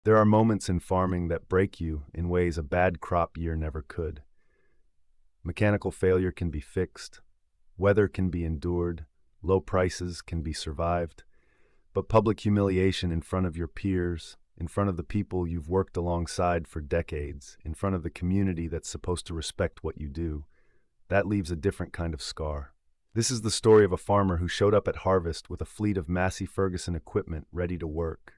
There are moments in farming that break you in ways a bad crop year never could. Mechanical failure can be fixed, weather can be endured, low prices can be survived, but public humiliation in front of your peers, in front of the people you've worked alongside for decades, in front of the community that's supposed to respect what you do, that leaves a different kind of scar. This is the story of a farmer who showed up at harvest with a fleet of Massey Ferguson equipment ready to work.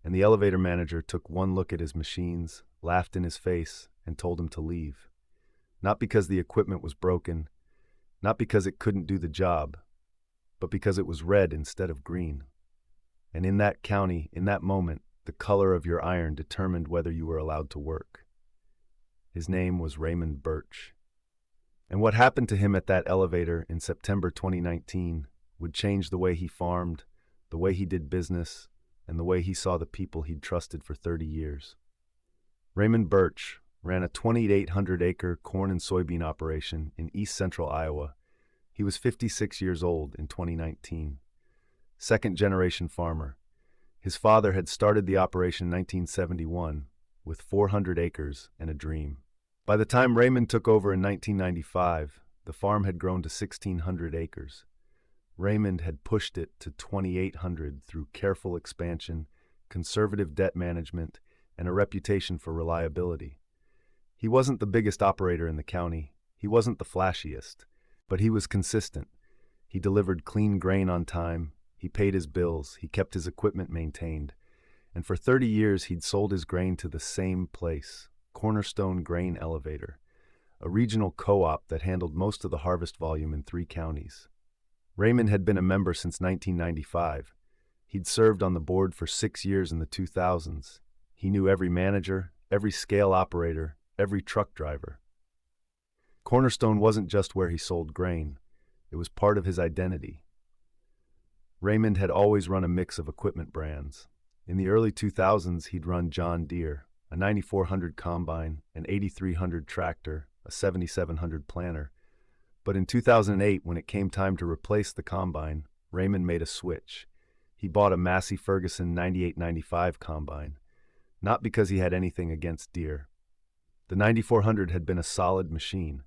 And the elevator manager took one look at his machines, laughed in his face, and told him to leave. Not because the equipment was broken, not because it couldn't do the job, but because it was red instead of green. And in that county, in that moment, the color of your iron determined whether you were allowed to work. His name was Raymond Birch. And what happened to him at that elevator in September 2019 would change the way he farmed, the way he did business, and the way he saw the people he'd trusted for 30 years. Raymond Birch ran a 2,800-acre corn and soybean operation in east central Iowa. He was 56 years old in 2019. Second-generation farmer. His father had started the operation in 1971 with 400 acres and a dream. By the time Raymond took over in 1995, the farm had grown to 1,600 acres. Raymond had pushed it to 2,800 through careful expansion, conservative debt management, and a reputation for reliability. He wasn't the biggest operator in the county. He wasn't the flashiest, but he was consistent. He delivered clean grain on time. He paid his bills. He kept his equipment maintained. And for 30 years, he'd sold his grain to the same place, Cornerstone Grain Elevator, a regional co-op that handled most of the harvest volume in 3 counties. Raymond had been a member since 1995. He'd served on the board for 6 years in the 2000s. He knew every manager, every scale operator, every truck driver. Cornerstone wasn't just where he sold grain. It was part of his identity. Raymond had always run a mix of equipment brands. In the early 2000s, he'd run John Deere, a 9400 combine, an 8300 tractor, a 7700 planter. But in 2008, when it came time to replace the combine, Raymond made a switch. He bought a Massey Ferguson 9895 combine, not because he had anything against Deere. The 9400 had been a solid machine,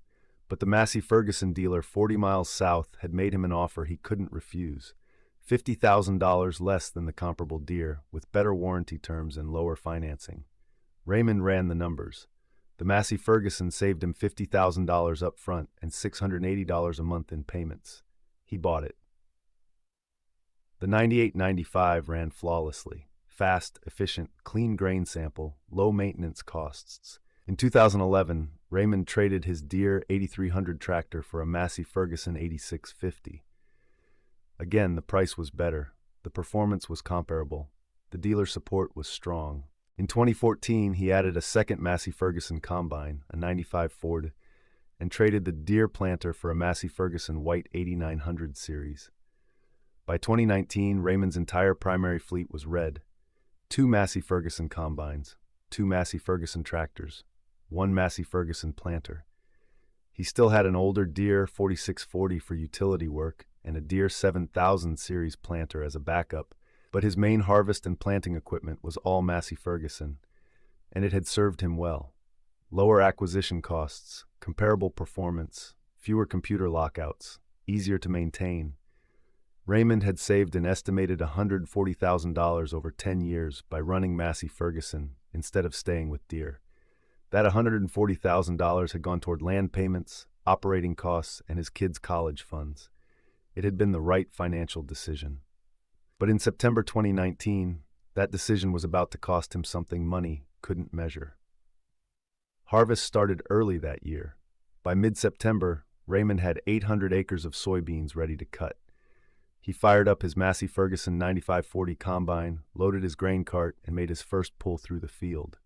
but the Massey Ferguson dealer 40 miles south had made him an offer he couldn't refuse. $50,000 less than the comparable Deere, with better warranty terms and lower financing. Raymond ran the numbers. The Massey Ferguson saved him $50,000 up front and $680 a month in payments. He bought it. The 9895 ran flawlessly. Fast, efficient, clean grain sample, low maintenance costs. In 2011, Raymond traded his Deere 8300 tractor for a Massey Ferguson 8650. Again, the price was better. The performance was comparable. The dealer support was strong. In 2014, he added a second Massey Ferguson combine, a 95 Ford, and traded the Deere planter for a Massey Ferguson White 8900 series. By 2019, Raymond's entire primary fleet was red. 2 Massey Ferguson combines, 2 Massey Ferguson tractors, 1 Massey Ferguson planter. He still had an older Deere 4640 for utility work and a Deere 7000 series planter as a backup, but his main harvest and planting equipment was all Massey Ferguson, and it had served him well. Lower acquisition costs, comparable performance, fewer computer lockouts, easier to maintain. Raymond had saved an estimated $140,000 over 10 years by running Massey Ferguson instead of staying with Deere. That $140,000 had gone toward land payments, operating costs, and his kids' college funds. It had been the right financial decision. But in September 2019, that decision was about to cost him something money couldn't measure. Harvest started early that year. By mid-September, Raymond had 800 acres of soybeans ready to cut. He fired up his Massey Ferguson 9540 combine, loaded his grain cart, and made his first pull through the field.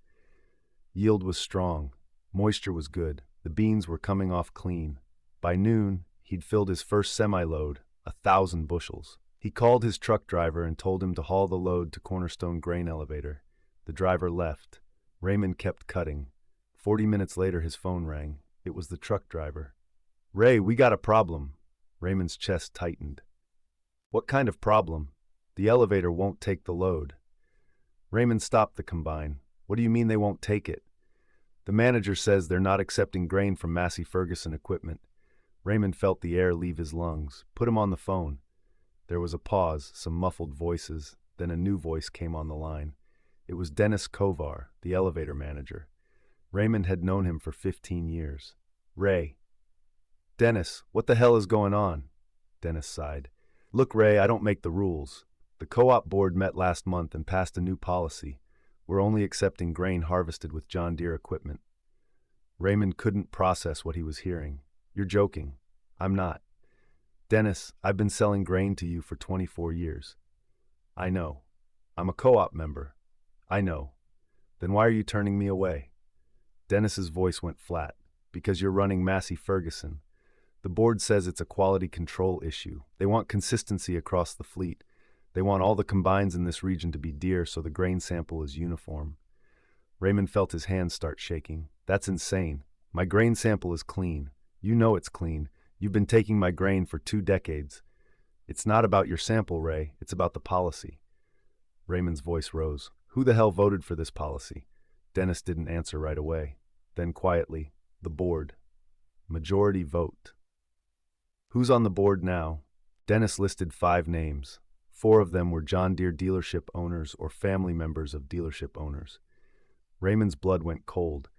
Yield was strong. Moisture was good. The beans were coming off clean. By noon, he'd filled his first semi-load, 1,000 bushels. He called his truck driver and told him to haul the load to Cornerstone Grain Elevator. The driver left. Raymond kept cutting. 40 minutes later, his phone rang. It was the truck driver. "Ray, we got a problem." Raymond's chest tightened. "What kind of problem?" "The elevator won't take the load." Raymond stopped the combine. What do you mean they won't take it? The manager says they're not accepting grain from Massey Ferguson equipment. Raymond felt the air leave his lungs. Put him on the phone. There was a pause, some muffled voices, then a new voice came on the line. It was Dennis Kovar, the elevator manager. Raymond had known him for 15 years. Ray. Dennis, what the hell is going on? Dennis sighed. Look, Ray, I don't make the rules. The co-op board met last month and passed a new policy. We're only accepting grain harvested with John Deere equipment. Raymond couldn't process what he was hearing. You're joking. I'm not. Dennis, I've been selling grain to you for 24 years. I know. I'm a co-op member. I know. Then why are you turning me away? Dennis's voice went flat. Because you're running Massey Ferguson. The board says it's a quality control issue. They want consistency across the fleet. They want all the combines in this region to be Deere so the grain sample is uniform. Raymond felt his hands start shaking. That's insane. My grain sample is clean. You know it's clean. You've been taking my grain for 2 decades. It's not about your sample, Ray. It's about the policy. Raymond's voice rose. Who the hell voted for this policy? Dennis didn't answer right away. Then quietly, the board. Majority vote. Who's on the board now? Dennis listed 5 names. 4 of them were John Deere dealership owners or family members of dealership owners. Raymond's blood went cold.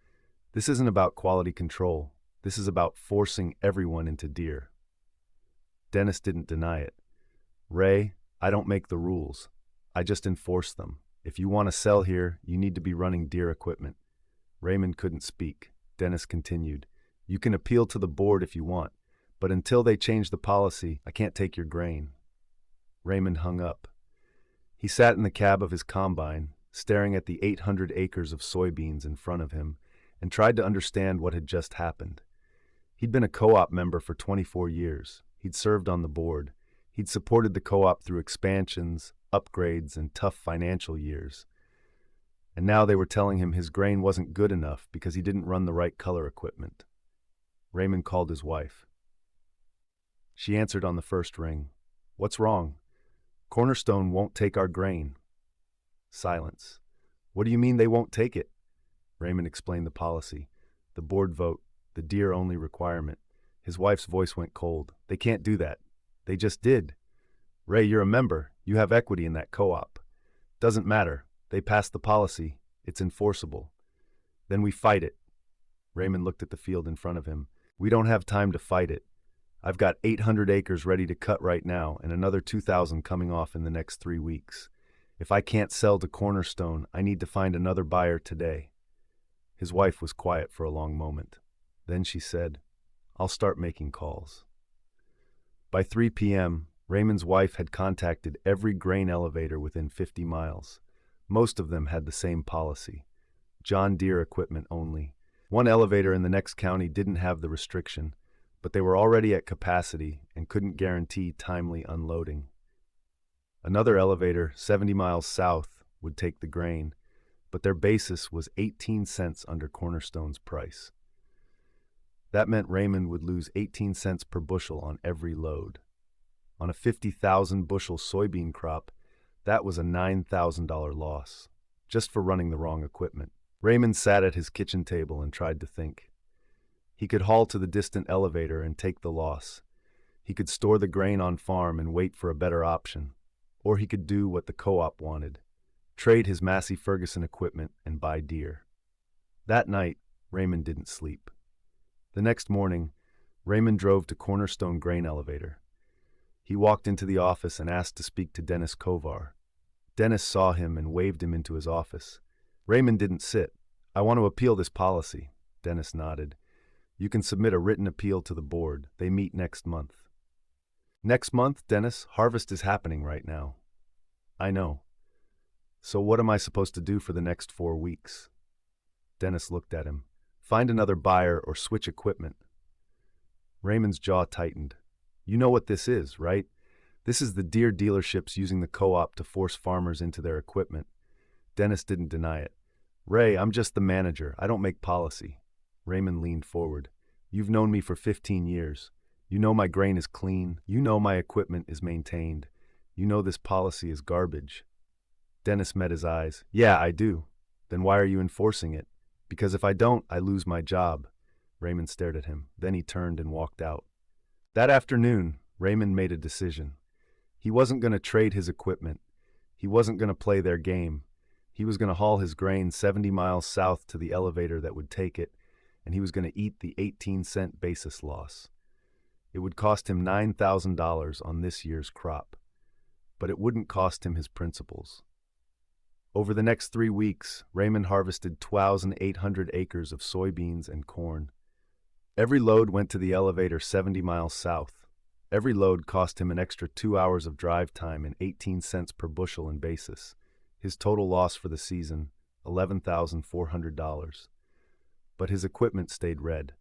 This isn't about quality control. This is about forcing everyone into Deere. Dennis didn't deny it. Ray, I don't make the rules. I just enforce them. If you want to sell here, you need to be running Deere equipment. Raymond couldn't speak. Dennis continued. You can appeal to the board if you want, but until they change the policy, I can't take your grain. Raymond hung up. He sat in the cab of his combine, staring at the 800 acres of soybeans in front of him, and tried to understand what had just happened. He'd been a co-op member for 24 years. He'd served on the board. He'd supported the co-op through expansions, upgrades, and tough financial years. And now they were telling him his grain wasn't good enough because he didn't run the right color equipment. Raymond called his wife. She answered on the first ring. What's wrong? Cornerstone won't take our grain. Silence. What do you mean they won't take it? Raymond explained the policy. The board vote, the Deere-only requirement. His wife's voice went cold. They can't do that. They just did. Ray, you're a member. You have equity in that co-op. Doesn't matter. They passed the policy. It's enforceable. Then we fight it. Raymond looked at the field in front of him. We don't have time to fight it. I've got 800 acres ready to cut right now and another 2,000 coming off in the next 3 weeks. If I can't sell to Cornerstone, I need to find another buyer today. His wife was quiet for a long moment. Then she said, I'll start making calls. By 3 p.m., Raymond's wife had contacted every grain elevator within 50 miles. Most of them had the same policy. John Deere equipment only. One elevator in the next county didn't have the restriction, but they were already at capacity and couldn't guarantee timely unloading. Another elevator, 70 miles south, would take the grain, but their basis was 18 cents under Cornerstone's price. That meant Raymond would lose 18 cents per bushel on every load. On a 50,000 bushel soybean crop, that was a $9,000 loss, just for running the wrong equipment. Raymond sat at his kitchen table and tried to think. He could haul to the distant elevator and take the loss. He could store the grain on farm and wait for a better option. Or he could do what the co-op wanted, trade his Massey Ferguson equipment and buy Deere. That night, Raymond didn't sleep. The next morning, Raymond drove to Cornerstone Grain Elevator. He walked into the office and asked to speak to Dennis Kovar. Dennis saw him and waved him into his office. Raymond didn't sit. I want to appeal this policy. Dennis nodded. You can submit a written appeal to the board. They meet next month. Next month, Dennis, harvest is happening right now. I know. So what am I supposed to do for the next 4 weeks? Dennis looked at him. Find another buyer or switch equipment. Raymond's jaw tightened. You know what this is, right? This is the Deere dealerships using the co-op to force farmers into their equipment. Dennis didn't deny it. Ray, I'm just the manager. I don't make policy. Raymond leaned forward. You've known me for 15 years. You know my grain is clean. You know my equipment is maintained. You know this policy is garbage. Dennis met his eyes. Yeah, I do. Then why are you enforcing it? Because if I don't, I lose my job. Raymond stared at him. Then he turned and walked out. That afternoon, Raymond made a decision. He wasn't going to trade his equipment. He wasn't going to play their game. He was going to haul his grain 70 miles south to the elevator that would take it, and he was going to eat the 18-cent basis loss. It would cost him $9,000 on this year's crop, but it wouldn't cost him his principles. Over the next 3 weeks, Raymond harvested 2,800 acres of soybeans and corn. Every load went to the elevator 70 miles south. Every load cost him an extra 2 hours of drive time and 18 cents per bushel in basis. His total loss for the season, $11,400. But his equipment stayed red.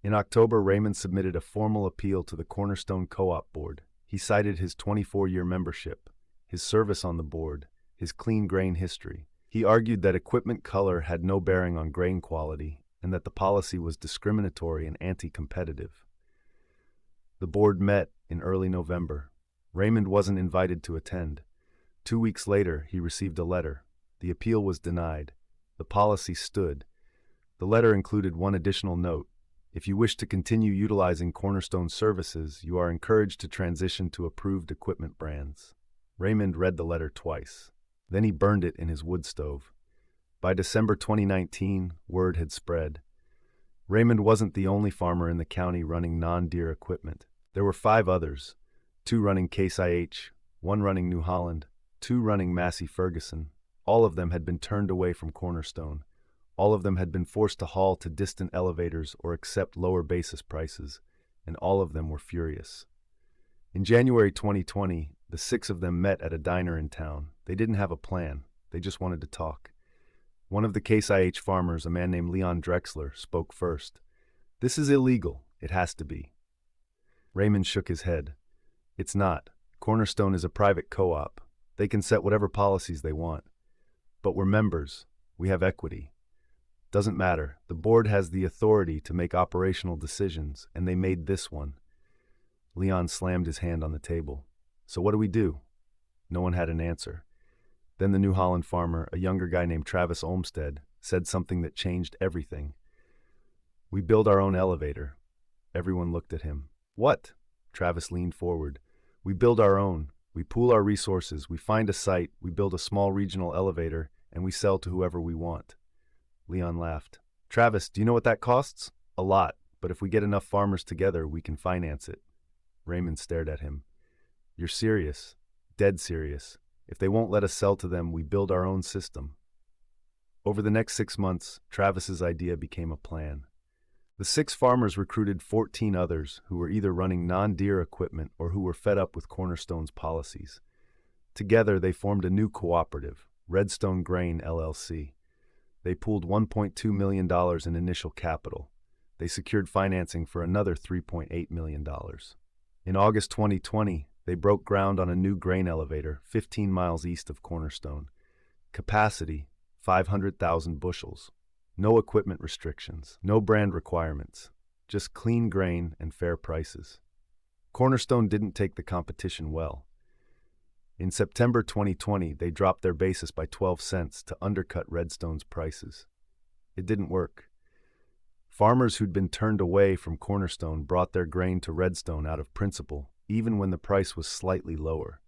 In October, Raymond submitted a formal appeal to the Cornerstone Co-op Board. He cited his 24-year membership, his service on the board, his clean grain history. He argued that equipment color had no bearing on grain quality and that the policy was discriminatory and anti-competitive. The board met in early November. Raymond wasn't invited to attend. 2 weeks later, he received a letter. The appeal was denied. The policy stood. The letter included one additional note. If you wish to continue utilizing Cornerstone services, you are encouraged to transition to approved equipment brands. Raymond read the letter twice. Then he burned it in his wood stove. By December 2019, word had spread. Raymond wasn't the only farmer in the county running non-Deere equipment. There were 5 others, 2 running Case IH, 1 running New Holland, 2 running Massey Ferguson. All of them had been turned away from Cornerstone. All of them had been forced to haul to distant elevators or accept lower basis prices, and all of them were furious. In January 2020, the 6 of them met at a diner in town. They didn't have a plan. They just wanted to talk. One of the Case IH farmers, a man named Leon Drexler, spoke first. "This is illegal. It has to be." Raymond shook his head. "It's not. Cornerstone is a private co-op. They can set whatever policies they want. But we're members. We have equity. Doesn't matter. The board has the authority to make operational decisions, and they made this one." Leon slammed his hand on the table. "So what do we do?" No one had an answer. Then the New Holland farmer, a younger guy named Travis Olmsted, said something that changed everything. "We build our own elevator." Everyone looked at him. "What?" Travis leaned forward. "We build our own. We pool our resources. We find a site. We build a small regional elevator, and we sell to whoever we want." Leon laughed. "Travis, do you know what that costs?" "A lot, but if we get enough farmers together, we can finance it." Raymond stared at him. "You're serious? Dead serious. If they won't let us sell to them, we build our own system." Over the next 6 months, Travis's idea became a plan. The 6 farmers recruited 14 others who were either running non-Deere equipment or who were fed up with Cornerstone's policies. Together, they formed a new cooperative, Redstone Grain LLC. They pooled $1.2 million in initial capital. They secured financing for another $3.8 million. In August 2020, they broke ground on a new grain elevator 15 miles east of Cornerstone. Capacity, 500,000 bushels. No equipment restrictions, no brand requirements, just clean grain and fair prices. Cornerstone didn't take the competition well. In September 2020, they dropped their basis by 12 cents to undercut Redstone's prices. It didn't work. Farmers who'd been turned away from Cornerstone brought their grain to Redstone out of principle, even when the price was slightly lower.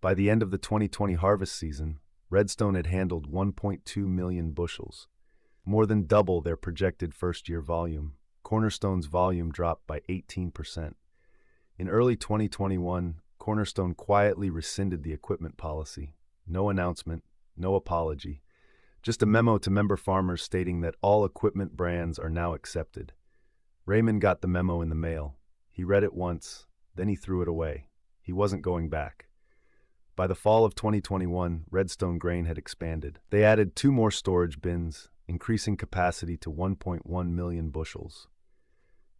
By the end of the 2020 harvest season, Redstone had handled 1.2 million bushels, more than double their projected first-year volume. Cornerstone's volume dropped by 18%. In early 2021, Cornerstone quietly rescinded the equipment policy. No announcement, no apology, just a memo to member farmers stating that all equipment brands are now accepted. Raymond got the memo in the mail. He read it once, then he threw it away. He wasn't going back. By the fall of 2021, Redstone Grain had expanded. They added 2 more storage bins, increasing capacity to 1.1 million bushels.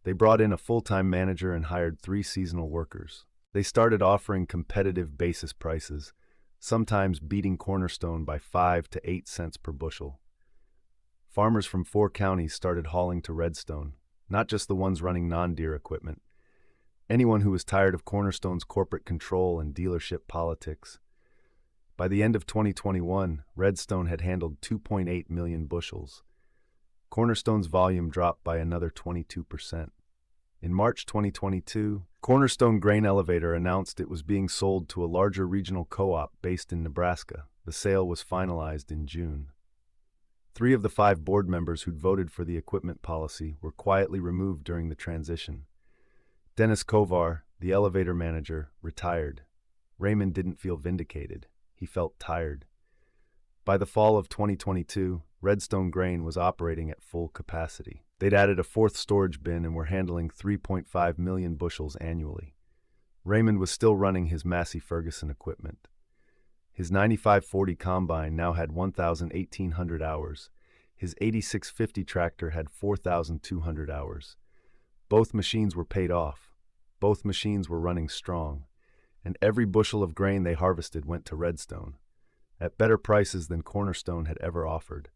They brought in a full-time manager and hired 3 seasonal workers. They started offering competitive basis prices, sometimes beating Cornerstone by 5 to 8 cents per bushel. Farmers from 4 counties started hauling to Redstone, not just the ones running non-Deere equipment. Anyone who was tired of Cornerstone's corporate control and dealership politics. By the end of 2021, Redstone had handled 2.8 million bushels. Cornerstone's volume dropped by another 22%. In March 2022, Cornerstone Grain Elevator announced it was being sold to a larger regional co-op based in Nebraska. The sale was finalized in June. 3 of the 5 board members who'd voted for the equipment policy were quietly removed during the transition. Dennis Kovar, the elevator manager, retired. Raymond didn't feel vindicated. He felt tired. By the fall of 2022, Redstone Grain was operating at full capacity. They'd added a 4th storage bin and were handling 3.5 million bushels annually. Raymond was still running his Massey Ferguson equipment. His 9540 combine now had 1,800 hours. His 8650 tractor had 4,200 hours. Both machines were paid off. Both machines were running strong. And every bushel of grain they harvested went to Redstone, at better prices than Cornerstone had ever offered.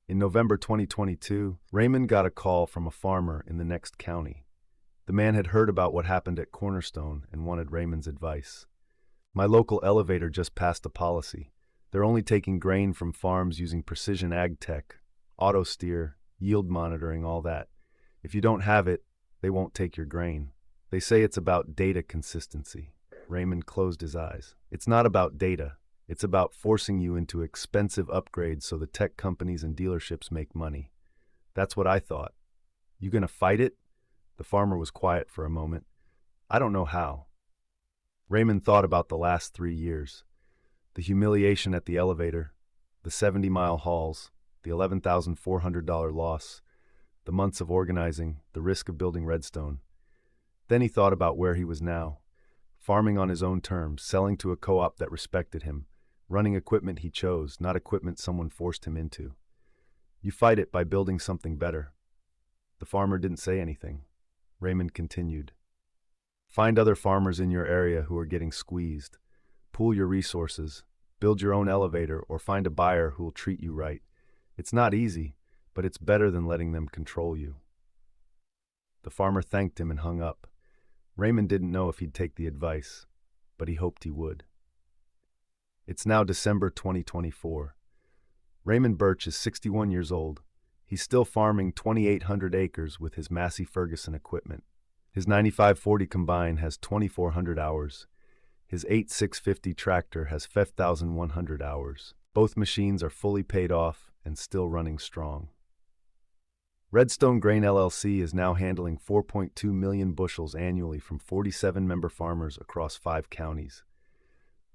In November 2022, Raymond got a call from a farmer in the next county. The man had heard about what happened at Cornerstone and wanted Raymond's advice. "My local elevator just passed a policy. They're only taking grain from farms using precision ag tech, auto steer, yield monitoring, all that. If you don't have it, they won't take your grain. They say it's about data consistency." Raymond closed his eyes. "It's not about data. It's about forcing you into expensive upgrades so the tech companies and dealerships make money." "That's what I thought." "You gonna fight it?" The farmer was quiet for a moment. "I don't know how." Raymond thought about the last 3 years. The humiliation at the elevator, the 70-mile hauls, the $11,400 loss, the months of organizing, the risk of building Redstone. Then he thought about where he was now, farming on his own terms, selling to a co-op that respected him, running equipment he chose, not equipment someone forced him into. "You fight it by building something better." The farmer didn't say anything. Raymond continued. "Find other farmers in your area who are getting squeezed. Pool your resources. Build your own elevator or find a buyer who will treat you right. It's not easy, but it's better than letting them control you." The farmer thanked him and hung up. Raymond didn't know if he'd take the advice, but he hoped he would. It's now December 2024. Raymond Birch is 61 years old. He's still farming 2,800 acres with his Massey Ferguson equipment. His 9540 combine has 2,400 hours. His 8650 tractor has 5,100 hours. Both machines are fully paid off and still running strong. Redstone Grain LLC is now handling 4.2 million bushels annually from 47 member farmers across 5 counties.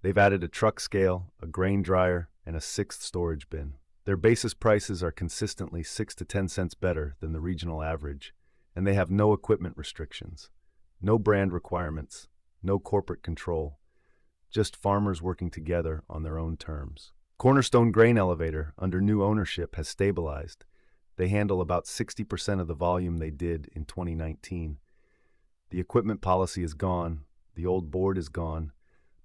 They've added a truck scale, a grain dryer, and a 6th storage bin. Their basis prices are consistently 6 to 10 cents better than the regional average, and they have no equipment restrictions, no brand requirements, no corporate control, just farmers working together on their own terms. Cornerstone Grain Elevator, under new ownership, has stabilized. They handle about 60% of the volume they did in 2019. The equipment policy is gone, the old board is gone,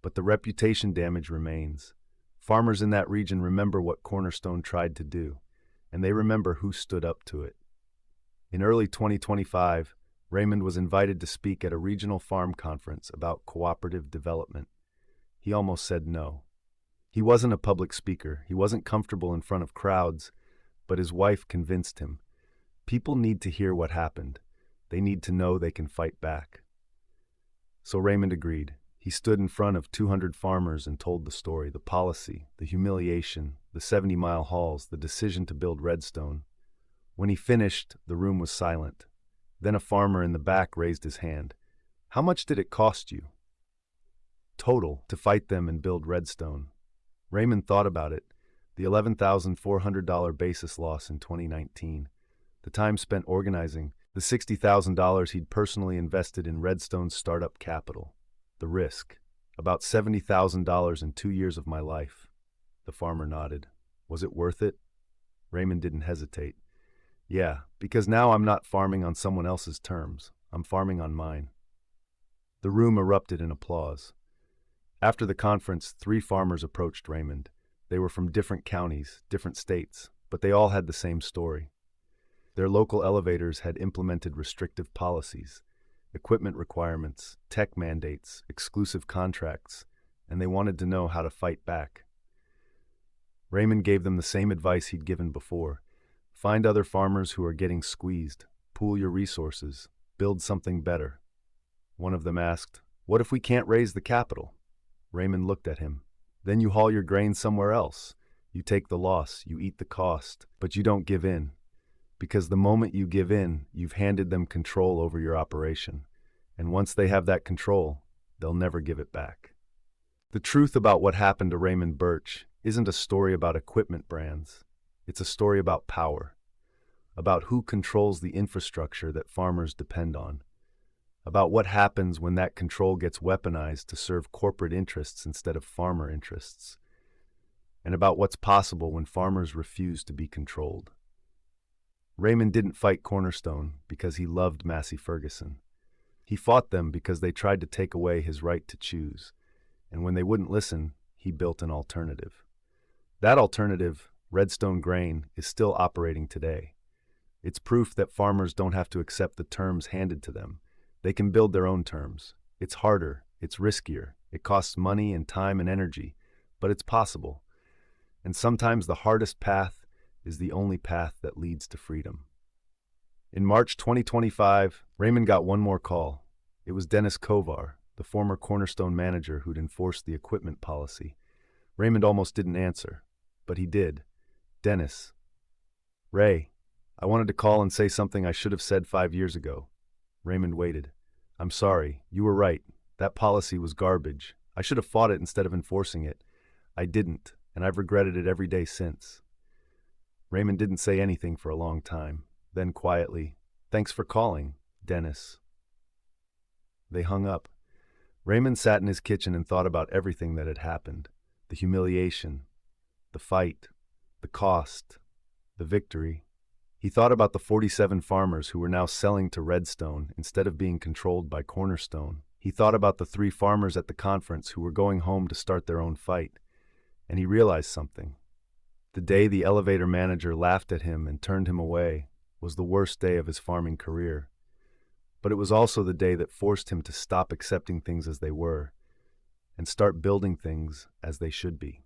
but the reputation damage remains. Farmers in that region remember what Cornerstone tried to do, and they remember who stood up to it. In early 2025, Raymond was invited to speak at a regional farm conference about cooperative development. He almost said no. He wasn't a public speaker, he wasn't comfortable in front of crowds, but his wife convinced him. People need to hear what happened. They need to know they can fight back. So Raymond agreed. He stood in front of 200 farmers and told the story, the policy, the humiliation, the 70-mile hauls, the decision to build Redstone. When he finished, the room was silent. Then a farmer in the back raised his hand. "How much did it cost you total to fight them and build Redstone?" Raymond thought about it. The $11,400 basis loss in 2019. The time spent organizing. The $60,000 he'd personally invested in Redstone's startup capital. The risk. "About $70,000 in 2 years of my life." The farmer nodded. "Was it worth it?" Raymond didn't hesitate. "Yeah, because now I'm not farming on someone else's terms. I'm farming on mine." The room erupted in applause. After the conference, 3 farmers approached Raymond. They were from different counties, different states, but they all had the same story. Their local elevators had implemented restrictive policies, equipment requirements, tech mandates, exclusive contracts, and they wanted to know how to fight back. Raymond gave them the same advice he'd given before. Find other farmers who are getting squeezed. Pool your resources. Build something better. One of them asked, "What if we can't raise the capital?" Raymond looked at him. "Then you haul your grain somewhere else. You take the loss, you eat the cost, but you don't give in. Because the moment you give in, you've handed them control over your operation. And once they have that control, they'll never give it back." The truth about what happened to Raymond Birch isn't a story about equipment brands. It's a story about power, about who controls the infrastructure that farmers depend on, about what happens when that control gets weaponized to serve corporate interests instead of farmer interests, and about what's possible when farmers refuse to be controlled. Raymond didn't fight Cornerstone because he loved Massey Ferguson. He fought them because they tried to take away his right to choose, and when they wouldn't listen, he built an alternative. That alternative, Redstone Grain, is still operating today. It's proof that farmers don't have to accept the terms handed to them. They can build their own terms. It's harder, it's riskier, it costs money and time and energy, but it's possible. And sometimes the hardest path is the only path that leads to freedom. In March 2025, Raymond got one more call. It was Dennis Kovar, the former Cornerstone manager who'd enforced the equipment policy. Raymond almost didn't answer, but he did. "Dennis." "Ray, I wanted to call and say something I should have said 5 years ago." Raymond waited. "I'm sorry, you were right. That policy was garbage. I should have fought it instead of enforcing it. I didn't, and I've regretted it every day since." Raymond didn't say anything for a long time. Then quietly, "Thanks for calling, Dennis." They hung up. Raymond sat in his kitchen and thought about everything that had happened. The humiliation, the fight, the cost, the victory. He thought about the 47 farmers who were now selling to Redstone instead of being controlled by Cornerstone. He thought about the 3 farmers at the conference who were going home to start their own fight. And he realized something. The day the elevator manager laughed at him and turned him away was the worst day of his farming career. But it was also the day that forced him to stop accepting things as they were and start building things as they should be.